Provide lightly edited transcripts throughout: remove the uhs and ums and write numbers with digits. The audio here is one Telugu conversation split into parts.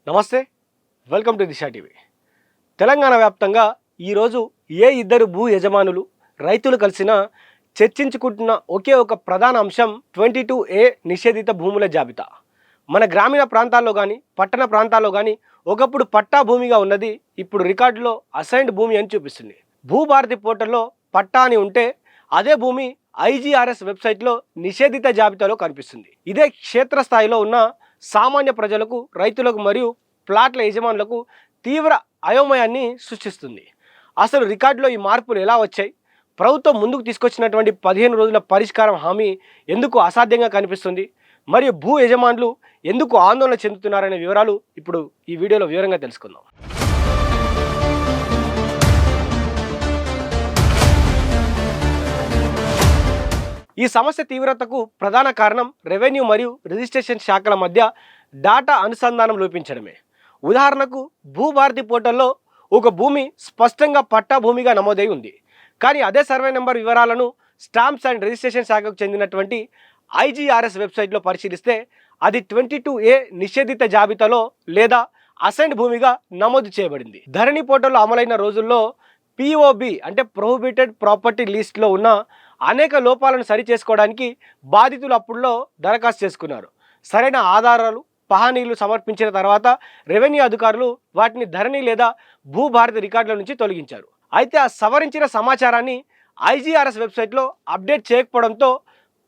నమస్తే, welcome to Disha TV. Telangana వ్యాప్తంగా ఈరోజు ఏ ఇద్దరు భూ యజమానులు రైతులు కలిసినా చర్చించుకుంటున్న ఒకే ఒక ప్రధాన అంశం 22A నిషేధిత భూముల జాబితా. మన గ్రామీణ ప్రాంతాల్లో కానీ పట్టణ ప్రాంతాల్లో కానీ ఒకప్పుడు పట్టా భూమిగా ఉన్నది ఇప్పుడు రికార్డులో అసైన్డ్ భూమి అని చూపిస్తుంది. భూభారతి పోర్టల్లో పట్టా అని ఉంటే అదే భూమి ఐజీఆర్ఎస్ వెబ్సైట్లో నిషేధిత జాబితాలో కనిపిస్తుంది. ఇదే క్షేత్రస్థాయిలో ఉన్న సామాన్య ప్రజలకు, రైతులకు మరియు ప్లాట్ల యజమానులకు తీవ్ర అయోమయాన్ని సృష్టిస్తుంది. అసలు రికార్డులో ఈ మార్పులు ఎలా వచ్చాయి? ప్రభుత్వం ముందుకు తీసుకొచ్చినటువంటి 15 రోజుల పరిష్కారం హామీ ఎందుకు అసాధ్యంగా కనిపిస్తుంది? మరియు భూ యజమానులు ఎందుకు ఆందోళన చెందుతున్నారనే వివరాలు ఇప్పుడు ఈ వీడియోలో వివరంగా తెలుసుకుందాం. ఈ సమస్య తీవ్రతకు ప్రధాన కారణం రెవెన్యూ మరియు రిజిస్ట్రేషన్ శాఖల మధ్య డాటా అనుసంధానం లోపించడమే. ఉదాహరణకు భూభారతి పోర్టల్లో ఒక భూమి స్పష్టంగా పట్టా భూమిగా నమోదై ఉంది, కానీ అదే సర్వే నెంబర్ వివరాలను స్టాంప్స్ అండ్ రిజిస్ట్రేషన్ శాఖకు చెందినటువంటి ఐజీఆర్ఎస్ వెబ్సైట్లో పరిశీలిస్తే అది 22A నిషేధిత జాబితాలో లేదా అసైన్డ్ భూమిగా నమోదు చేయబడింది. ధరణి పోర్టల్లో అమలైన రోజుల్లో POB అంటే ప్రొహిబిటెడ్ ప్రాపర్టీ లిస్ట్లో ఉన్న అనేక లోపాలను సరిచేసుకోవడానికి బాధితులు అప్పుడులో దరఖాస్తు చేసుకున్నారు. సరైన ఆధారాలు, పహానీలు సమర్పించిన తర్వాత రెవెన్యూ అధికారులు వాటిని ధరణి లేదా భూభారతి రికార్డుల నుంచి తొలగించారు. అయితే ఆ సవరించిన సమాచారాన్ని ఐజీఆర్ఎస్ వెబ్సైట్లో అప్డేట్ చేయకపోవడంతో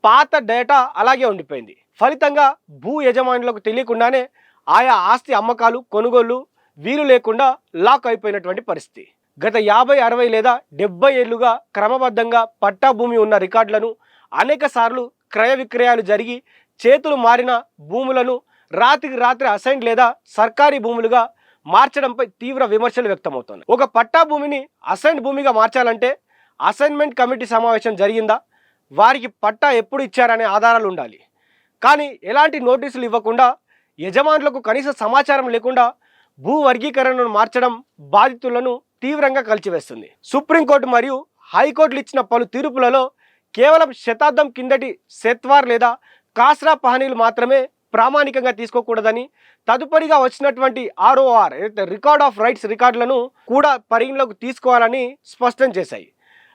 పాత డేటా అలాగే ఉండిపోయింది. ఫలితంగా భూ యజమానులకు తెలియకుండానే ఆయా ఆస్తి అమ్మకాలు, కొనుగోళ్లు వీలు లేకుండా లాక్ అయిపోయినటువంటి పరిస్థితి. గత 50, 60 లేదా 70 ఏళ్లుగా క్రమబద్ధంగా పట్టా భూమి ఉన్న రికార్డులను అనేక సార్లు క్రయ విక్రయాలు జరిగి చేతులు మారిన భూములను రాత్రికి రాత్రి అసైన్ లేదా సర్కారీ భూములుగా మార్చడంపై తీవ్ర విమర్శలు వ్యక్తమవుతున్నాయి. ఒక పట్టా భూమిని అసైన్ భూమిగా మార్చాలంటే అసైన్మెంట్ కమిటీ సమావేశం జరిగిందా, వారికి పట్టా ఎప్పుడు ఇచ్చారనే ఆధారాలు ఉండాలి. కానీ ఎలాంటి నోటీసులు ఇవ్వకుండా, యజమానులకు కనీస సమాచారం లేకుండా భూ వర్గీకరణను మార్చడం బాధితులను తీవ్రంగా కలిచివేస్తుంది. సుప్రీంకోర్టు మరియు హైకోర్టులు ఇచ్చిన పలు తీర్పులలో కేవలం శతాబ్దం కిందటి సెత్వార్ లేదా కాస్రా పహనీలు మాత్రమే ప్రామాణికంగా తీసుకోకూడదని, తదుపరిగా వచ్చినటువంటి ROR రికార్డ్ ఆఫ్ రైట్స్ రికార్డులను కూడా పరిగణలోకి తీసుకోవాలని స్పష్టం చేశాయి.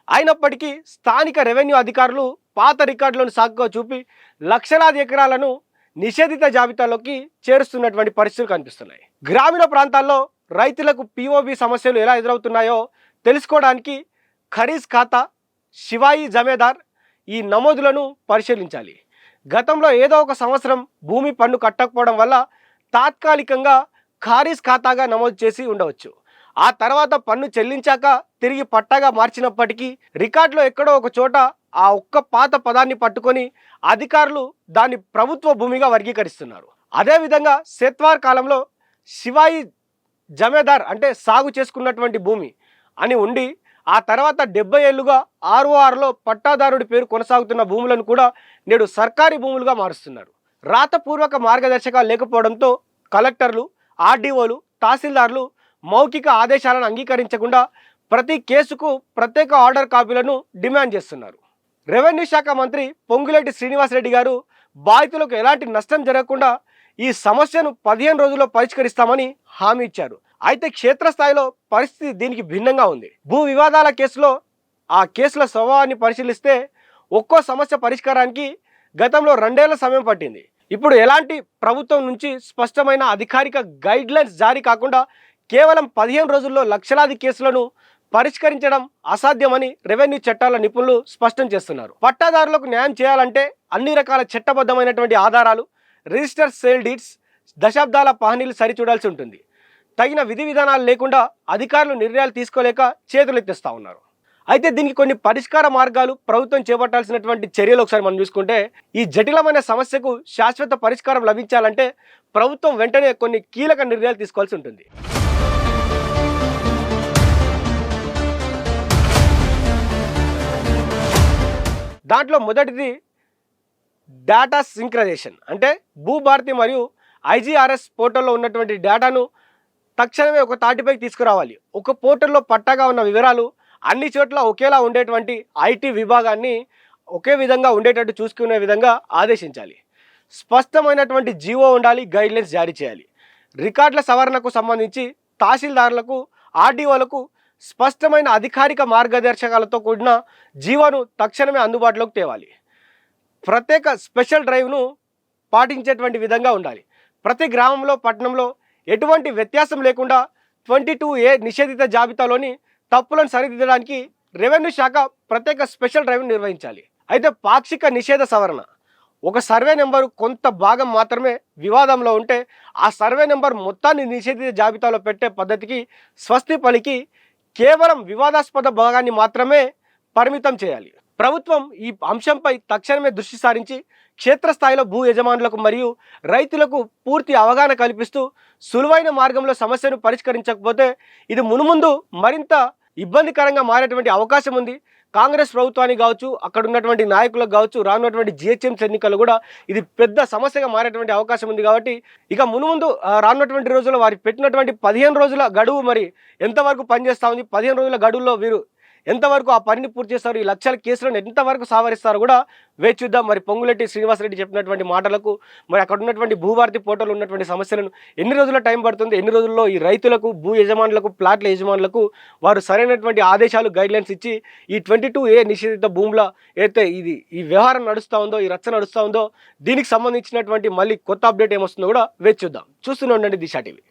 అయినప్పటికీ స్థానిక రెవెన్యూ అధికారులు పాత రికార్డులను సాకుగా చూపి లక్షలాది ఎకరాలను నిషేధిత జాబితాలోకి చేరుస్తున్నటువంటి పరిస్థితులు కనిపిస్తున్నాయి. గ్రామీణ ప్రాంతాల్లో రైతులకు POB సమస్యలు ఎలా ఎదురవుతున్నాయో తెలుసుకోవడానికి ఖరీజ్ ఖాతా, శివాయి జమేదార్ ఈ నమోదులను పరిశీలించాలి. గతంలో ఏదో ఒక సంవత్సరం భూమి పన్ను కట్టకపోవడం వల్ల తాత్కాలికంగా ఖరీజ్ ఖాతాగా నమోదు చేసి ఉండవచ్చు. ఆ తర్వాత పన్ను చెల్లించాక తిరిగి పట్టాగా మార్చినప్పటికీ రికార్డులో ఎక్కడో ఒక చోట ఆ ఒక్క పాత పదాన్ని పట్టుకొని అధికారులు దాన్ని ప్రభుత్వ భూమిగా వర్గీకరిస్తున్నారు. అదేవిధంగా సెత్వార్ కాలంలో శివాయి జమేదార్ అంటే సాగు చేసుకున్నటువంటి భూమి అని ఉండి ఆ తర్వాత 70 ఏళ్లుగా RORలో పట్టాదారుడి పేరు కొనసాగుతున్న భూములను కూడా నేడు సర్కారీ భూములుగా మారుస్తున్నారు. రాతపూర్వక మార్గదర్శకాలు లేకపోవడంతో కలెక్టర్లు, RDOలు, తహసీల్దార్లు మౌఖిక ఆదేశాలను అంగీకరించకుండా ప్రతి కేసుకు ప్రత్యేక ఆర్డర్ కాపీలను డిమాండ్ చేస్తున్నారు. రెవెన్యూ శాఖ మంత్రి పొంగులేటి శ్రీనివాసరెడ్డి గారు బాధితులకు ఎలాంటి నష్టం జరగకుండా ఈ సమస్యను 15 రోజుల్లో పరిష్కరిస్తామని హామీ ఇచ్చారు. అయితే క్షేత్రస్థాయిలో పరిస్థితి దీనికి భిన్నంగా ఉంది. భూ వివాదాల కేసులో ఆ కేసుల స్వభావాన్ని పరిశీలిస్తే ఒక్కో సమస్య పరిష్కారానికి గతంలో 2 ఏళ్ల సమయం పట్టింది. ఇప్పుడు ఎలాంటి ప్రభుత్వం నుంచి స్పష్టమైన అధికారిక గైడ్లైన్స్ జారీ కాకుండా కేవలం 15 రోజుల్లో లక్షలాది కేసులను పరిష్కరించడం అసాధ్యమని రెవెన్యూ చట్టాల నిపుణులు స్పష్టం చేస్తున్నారు. పట్టాదారులకు న్యాయం చేయాలంటే అన్ని రకాల చట్టబద్ధమైనటువంటి ఆధారాలు, రిజిస్టర్ సేల్ డీడ్స్, దశాబ్దాల పహనీలు సరిచూడాల్సి ఉంటుంది. తగిన విధి విధానాలు లేకుండా అధికారులు నిర్ణయాలు తీసుకోలేక చేతులెత్తేస్తూ ఉన్నారు. అయితే దీనికి కొన్ని పరిష్కార మార్గాలు, ప్రభుత్వం చేపట్టాల్సినటువంటి చర్యలు ఒకసారి మనం చూసుకుంటే, ఈ జటిలమైన సమస్యకు శాశ్వత పరిష్కారం లభించాలంటే ప్రభుత్వం వెంటనే కొన్ని కీలక నిర్ణయాలు తీసుకోవాల్సి ఉంటుంది. దాంట్లో మొదటిది డేటా సింక్రనైజేషన్. అంటే భూభారతి మరియు ఐజీఆర్ఎస్ పోర్టల్లో ఉన్నటువంటి డేటాను తక్షణమే ఒక తాటిపైకి తీసుకురావాలి. ఒక పోర్టల్లో పట్టాగా ఉన్న వివరాలు అన్ని చోట్ల ఒకేలా ఉండేటువంటి IT విభాగాన్ని ఒకే విధంగా ఉండేటట్టు చూసుకునే విధంగా ఆదేశించాలి. స్పష్టమైనటువంటి జీవో ఉండాలి, గైడ్లైన్స్ జారీ చేయాలి. రికార్డుల సవరణకు సంబంధించి తహసీల్దారులకు ఆర్డీఓలకు స్పష్టమైన అధికారిక మార్గదర్శకాలతో కూడిన జీవోను తక్షణమే అందుబాటులోకి తేవాలి. ప్రత్యేక స్పెషల్ డ్రైవ్ను పాటించేటువంటి విధంగా ఉండాలి. ప్రతి గ్రామంలో పట్టణంలో ఎటువంటి వ్యత్యాసం లేకుండా 22A నిషేధిత జాబితాలోని తప్పులను సరిదిద్దడానికి రెవెన్యూ శాఖ ప్రత్యేక స్పెషల్ డ్రైవ్ను నిర్వహించాలి. అయితే పాక్షిక నిషేధ సవరణ, ఒక సర్వే నెంబరు కొంత భాగం మాత్రమే వివాదంలో ఉంటే ఆ సర్వే నెంబర్ మొత్తాన్ని నిషేధిత జాబితాలో పెట్టే పద్ధతికి స్వస్తి పలికి కేవలం వివాదాస్పద భాగాన్ని మాత్రమే పరిమితం చేయాలి. ప్రభుత్వం ఈ అంశంపై తక్షణమే దృష్టి సారించి క్షేత్రస్థాయిలో భూ యజమానులకు మరియు రైతులకు పూర్తి అవగాహన కల్పిస్తూ సులువైన మార్గంలో సమస్యను పరిష్కరించకపోతే ఇది మునుముందు మరింత ఇబ్బందికరంగా మారేటువంటి అవకాశం ఉంది. కాంగ్రెస్ ప్రభుత్వానికి కావచ్చు, అక్కడ ఉన్నటువంటి నాయకులకు కావచ్చు, రానున్నటువంటి జిహెచ్ఎంసీ ఎన్నికలు కూడా ఇది పెద్ద సమస్యగా మారేటువంటి అవకాశం ఉంది. కాబట్టి ఇక మునుముందు రానున్నటువంటి రోజుల్లో వారి పెట్టినటువంటి 15 రోజుల గడువు మరి ఎంతవరకు పనిచేస్తూ ఉంది, 15 రోజుల గడువులో వీరు ఎంతవరకు ఆ పనిని పూర్తి చేస్తారు, ఈ లక్షల కేసులను ఎంతవరకు సావరిస్తారో కూడా వేచి చూద్దాం. మరి పొంగులేటి శ్రీనివాసరెడ్డి చెప్పినటువంటి మాటలకు మరి అక్కడ ఉన్నటువంటి భూభారతి పోర్టల్ ఉన్నటువంటి సమస్యలను ఎన్ని రోజుల టైం పడుతుంది, ఎన్ని రోజుల్లో ఈ రైతులకు, భూ యజమానులకు, ప్లాట్ల యజమానులకు వారు సరైనటువంటి ఆదేశాలు, గైడ్లైన్స్ ఇచ్చి ఈ 22A నిషేధిత భూముల అయితే ఈ వ్యవహారం నడుస్తూ ఉందో, ఈ రచ్చ నడుస్తూ ఉందో దీనికి సంబంధించినటువంటి మళ్ళీ కొత్త అప్డేట్ ఏమొస్తుందో కూడా వేచి చూద్దాం. చూస్తూనే ఉండండి దిశ టీవీ.